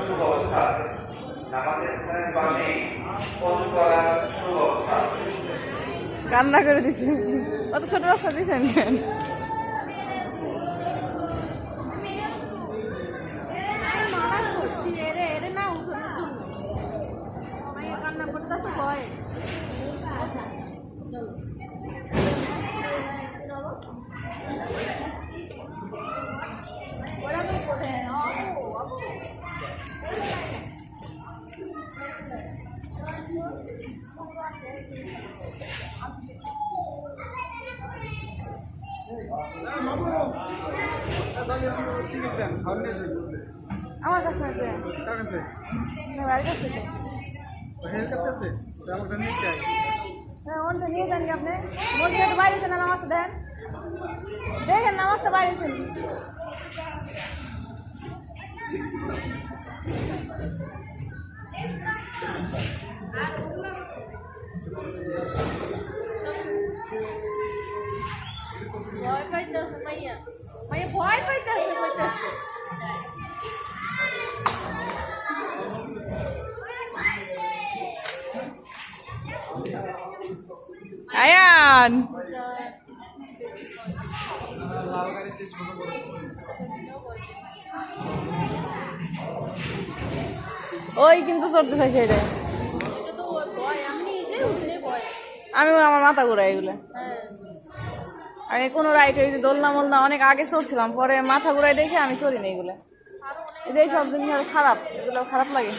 সুব্যবস্থা নামাজের স্থানের পাশে অজু করার সুব্যবস্থা। কান্না করে দিছে, অত ছোট বাচ্চা দিয়েছেন কেন? আমার কাছে আছে। কার কাছে? না, বাড়ির কাছে তো। ভাইয়ের কাছে আছে? আমাকে নিয়ে যাই। হ্যাঁ, ওনটা নিয়ে যান আপনি। বলছি একটু বাইরেছে না, নামাজটা দেন, দেখেন নামাজটা বাইরেছে। ভয় পাইতেছে মাইয়া, মাইয়া ভয় পাইতেছে পাইতেছে। আয়ান ওই কিন্তু চড়তে থাকে রে, আমি আমার মাথা ঘুরাই এগুলো। আমি কোনো রাইড হয়েছি দোলনা মোলনা অনেক আগে চড়ছিলাম, পরে মাথা ঘুরাই দেখে আমি চড়ি না এগুলো। এই যে সব জিনিস খারাপ, এগুলো খারাপ লাগে।